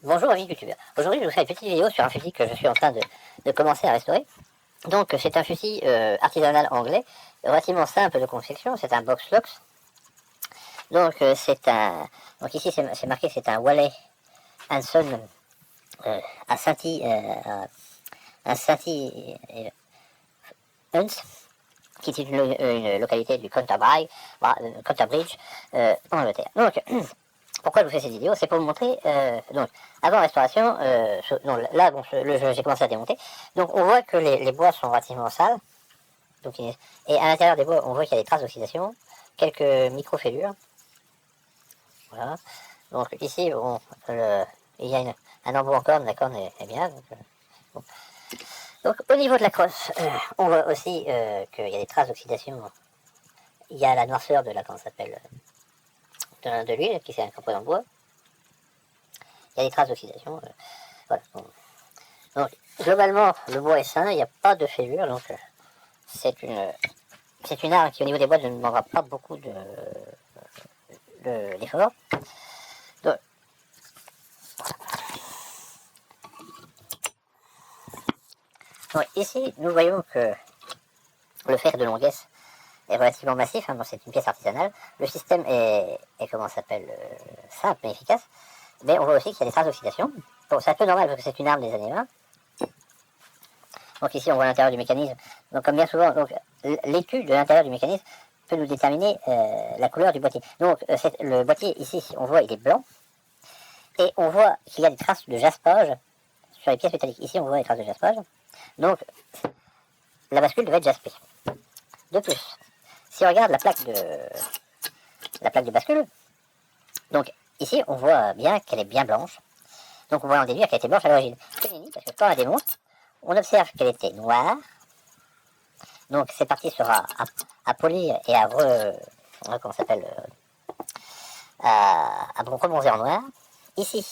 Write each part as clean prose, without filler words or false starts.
Bonjour amis youtubeurs. Aujourd'hui je vous fais une petite vidéo sur un fusil que je suis en train de commencer à restaurer. Donc c'est un fusil artisanal anglais, relativement simple de confection, c'est un box Lox. Donc c'est un. Donc ici c'est marqué, c'est un Walley Hanson à Sainty à Sainty Huns, qui est une localité du Cantabridge, en Angleterre. Donc pourquoi je vous fais cette vidéo? C'est pour vous montrer, donc, avant restauration, là, bon, j'ai commencé à démonter. Donc, on voit que les bois sont relativement sales. Donc, et à l'intérieur des bois, on voit qu'il y a des traces d'oxydation, quelques micro-fêlures. Voilà. Donc, ici, bon, il y a un embout en corne, la corne est bien. Bon. Donc, au niveau de la crosse, on voit aussi qu'il y a des traces d'oxydation. Il y a la noirceur de la, comment ça s'appelle, de l'huile, qui c'est un composant de bois. Il y a des traces d'oxydation. Voilà. Bon. Donc, globalement, le bois est sain, il n'y a pas de fêlure, donc c'est une arme qui, au niveau des bois, ne demandera pas beaucoup d'efforts. Donc, ici, nous voyons que le fer de longuesse est relativement massif, hein, bon, c'est une pièce artisanale. Le système est comment ça s'appelle, simple mais efficace. Mais on voit aussi qu'il y a des traces d'oxydation. Bon, c'est un peu normal parce que c'est une arme des années 20. Donc ici, on voit l'intérieur du mécanisme. Donc comme bien souvent, l'étude de l'intérieur du mécanisme peut nous déterminer la couleur du boîtier. Donc le boîtier, ici, on voit, il est blanc. Et on voit qu'il y a des traces de jaspage sur les pièces métalliques. Ici, on voit les traces de jaspage. Donc, la bascule devait être jaspée. De plus, si on regarde la plaque de bascule, donc ici, on voit bien qu'elle est bien blanche. Donc on va en déduire qu'elle était blanche à l'origine. Parce que quand on la démonte, on observe qu'elle était noire. Donc c'est parti sera à polir et à comment s'appelle, à rebronzer en noir. Ici,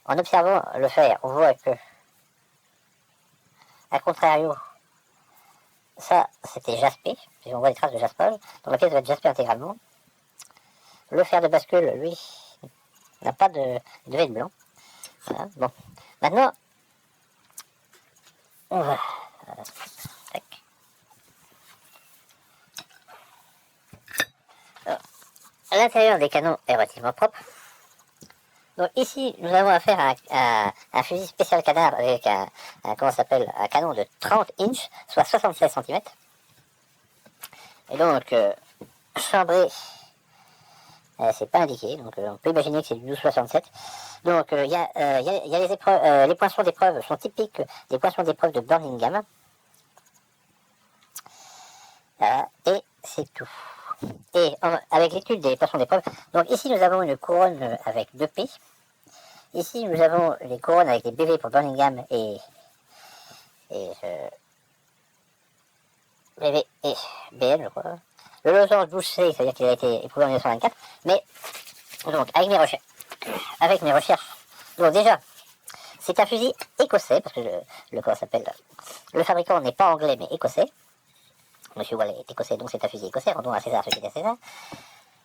en observant le fer, on voit que, à contrario, ça c'était jaspé, on voit des traces de jaspage, donc la pièce va être jaspée intégralement. Le fer de bascule, lui, n'a pas de, il devait être blanc. Voilà. Bon, maintenant, on va. L'intérieur des canons est relativement propre. Donc ici, nous avons affaire à un fusil spécial canard avec comment s'appelle, un canon de 30 inches, soit 76 cm. Et donc, chambré, c'est pas indiqué, donc on peut imaginer que c'est du 12,67. Donc il y a les épreuves, les poinçons d'épreuve sont typiques des poinçons d'épreuve de Birmingham. Et c'est tout. Et avec l'étude des poinçons d'épreuve, donc ici nous avons une couronne avec 2 P. Ici nous avons les couronnes avec des BV pour Birmingham et BV et BN, je crois. Le losange bouche C, c'est-à-dire qu'il a été éprouvé en 1924. Mais, donc, avec mes recherches, donc déjà, c'est un fusil écossais, parce que comment s'appelle, le fabricant n'est pas anglais, mais écossais. Monsieur Walley est écossais, donc c'est un fusil écossais, rendons à César ce qui est à César.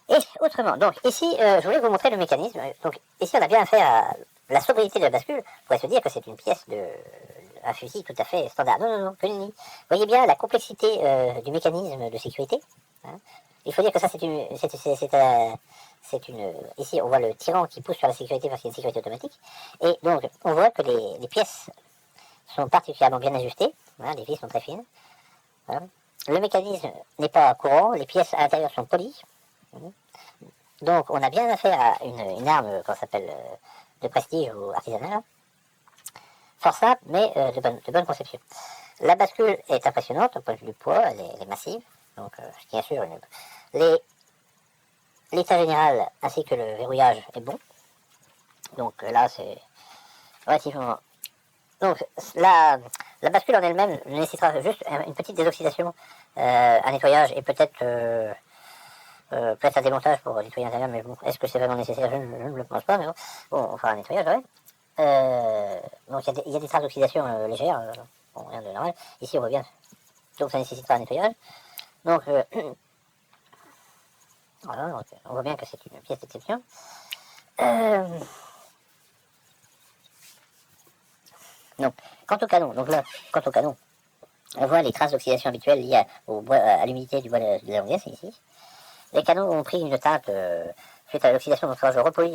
Et autrement, donc ici, je voulais vous montrer le mécanisme. Donc ici, on a bien affaire à la sobriété de la bascule. On pourrait se dire que c'est une pièce un fusil tout à fait standard. Non, non, non, que nenni. Vous voyez bien la complexité du mécanisme de sécurité. Hein. Il faut dire que ça, c'est une. Ici, on voit le tirant qui pousse sur la sécurité parce qu'il y a une sécurité automatique. Et donc, on voit que les pièces sont particulièrement bien ajustées. Voilà, les vis sont très fines. Voilà. Le mécanisme n'est pas courant, les pièces à l'intérieur sont polies. Donc on a bien affaire à une arme qu'on s'appelle de prestige ou artisanale. Fort simple, mais de bonne conception. La bascule est impressionnante au point de vue du poids, elle est massive. Donc je tiens sûr, l'état général ainsi que le verrouillage est bon. Donc là c'est relativement. Donc la bascule en elle-même nécessitera juste une petite désoxydation, un nettoyage et peut-être un démontage pour nettoyer l'intérieur, mais bon, est-ce que c'est vraiment nécessaire? Je ne le pense pas, mais bon, on fera un nettoyage, ouais. Donc il y a des traces d'oxydation légères, bon, rien de normal. Ici on voit bien, donc ça nécessitera un nettoyage. Donc voilà, donc, on voit bien que c'est une pièce d'exception. Donc, quant au canon, on voit les traces d'oxydation habituelles liées à l'humidité du bois de la longuesse ici. Les canons ont pris une teinte suite à l'oxydation, donc je reponce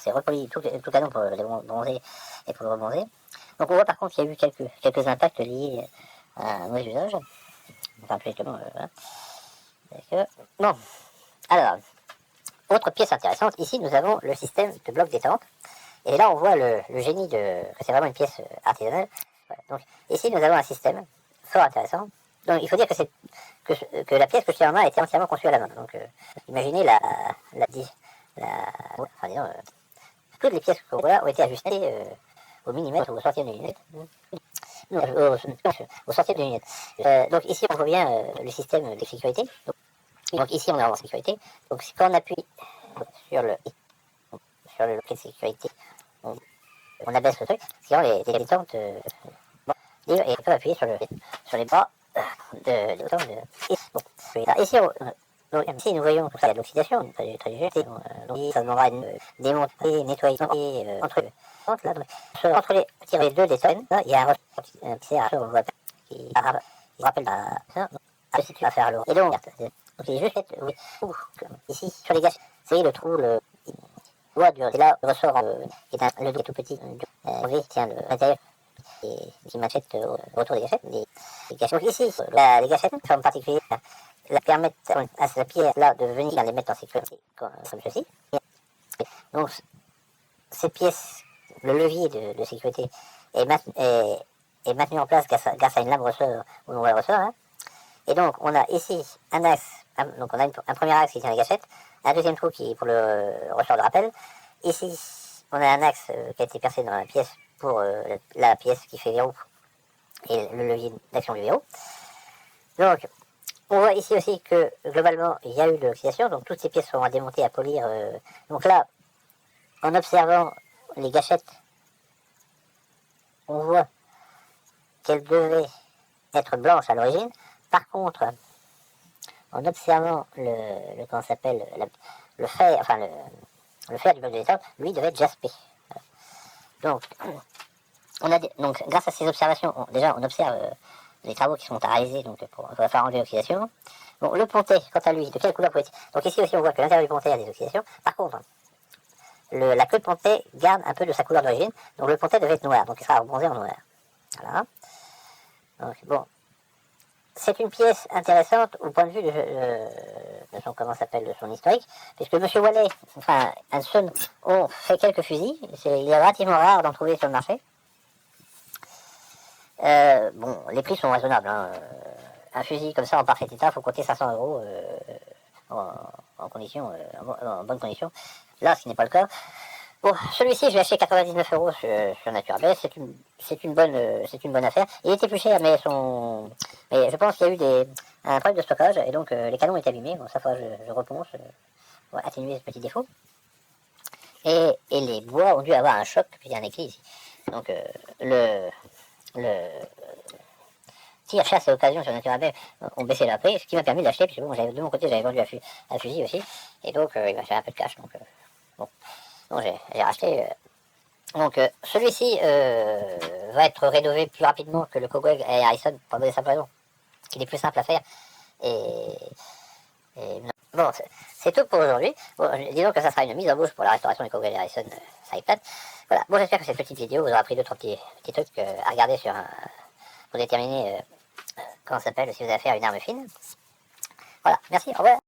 et repolis tout canon pour les bronzer et pour le rebronzer. Donc on voit par contre qu'il y a eu quelques impacts liés à un mauvais usage. Enfin, plus exactement, voilà. Bon, alors, autre pièce intéressante, ici nous avons le système de bloc détente. Et là on voit le génie que c'est vraiment une pièce artisanale. Voilà. Donc ici nous avons un système fort intéressant. Donc il faut dire que la pièce que je tiens en main a été entièrement conçue à la main. Donc imaginez toutes les pièces qu'on voit là ont été ajustées au millimètre ou au centième de minute. Au centième de minute. Donc ici on voit bien le système de sécurité. Donc ici on est en sécurité. Donc quand on appuie sur le loquet de sécurité, on abaisse le truc. Sinon les détentes et on peut appuyer sur les bras de l'automne. Ici, ici, nous voyons tout ça, il y a de l'oxydation, pas du léger. Donc, ça demandera une démonter, nettoyer, entre les deux des tonnes, il y a un petit ressort qui rappelle la situe à faire l'eau. Et donc, il est juste ici, sur les gâchettes, c'est le trou, c'est là le ressort, qui est le doigt tout petit, tient l'intérieur. Qui m'achètent autour des gâchettes. Les gâchettes. Donc ici, les gâchettes, en particulier, permettent à cette pièce-là de venir les mettre en sécurité, comme ceci. Donc, cette pièce, le levier de sécurité, est maintenu en place grâce à une lame ressort, où l'on voit le ressort. Hein. Et donc, on a ici un axe, donc on a un premier axe qui tient les gâchettes, un deuxième trou qui est pour le ressort de rappel. Ici, on a un axe qui a été percé dans la pièce pour la pièce qui fait verrou et le levier d'action du verrou. Donc, on voit ici aussi que globalement il y a eu de l'oxydation, donc toutes ces pièces seront à démonter, à polir. Donc là, en observant les gâchettes, on voit qu'elles devaient être blanches à l'origine. Par contre, en observant comment s'appelle, le fer du bloc de détente, lui devait être jaspé. Donc, donc, grâce à ces observations, on observe les travaux qui sont à réaliser pour faire enlever l'oxydation. Bon, le pontet, quant à lui, de quelle couleur peut-il? Donc ici aussi, on voit que l'intérieur du pontet a des oxydations. Par contre, la queue de pontet garde un peu de sa couleur d'origine. Donc le pontet devait être noir, donc il sera rebronzé en noir. Voilà. Donc bon, c'est une pièce intéressante au point de vue de son historique, puisque M. Wallet, enfin Hanson, ont fait quelques fusils. Il est relativement rare d'en trouver sur le marché. Bon, les prix sont raisonnables. Hein. Un fusil comme ça en parfait état, il faut compter 500 € en bonne condition. Là, ce qui n'est pas le cas. Bon, celui-ci, je l'ai acheté 99 € sur Naturabest. C'est une bonne affaire. Il était plus cher, mais je pense qu'il y a eu un problème de stockage et donc les canons étaient abîmés. Bon, ça, je reponce pour atténuer ce petit défaut. Et les bois ont dû avoir un choc, puis il y a un écrit ici. Donc le tir, chasse et occasion sur Naturabest ont baissé leur prix, ce qui m'a permis d'acheter, puisque bon, de mon côté j'avais vendu un fusil aussi, et donc il m'a fait un peu de cash, donc j'ai racheté. Donc celui-ci va être rénové plus rapidement que le Kogweg et Harrison, pour la simple raison qu'il est plus simple à faire, bon, c'est tout pour aujourd'hui. Bon, disons que ça sera une mise en bouche pour la restauration du Kogweg et Harrison Saipad. Voilà, bon, j'espère que cette petite vidéo vous aura appris 2-3 petits trucs à regarder pour déterminer comment ça s'appelle si vous avez affaire à une arme fine. Voilà, merci, au revoir.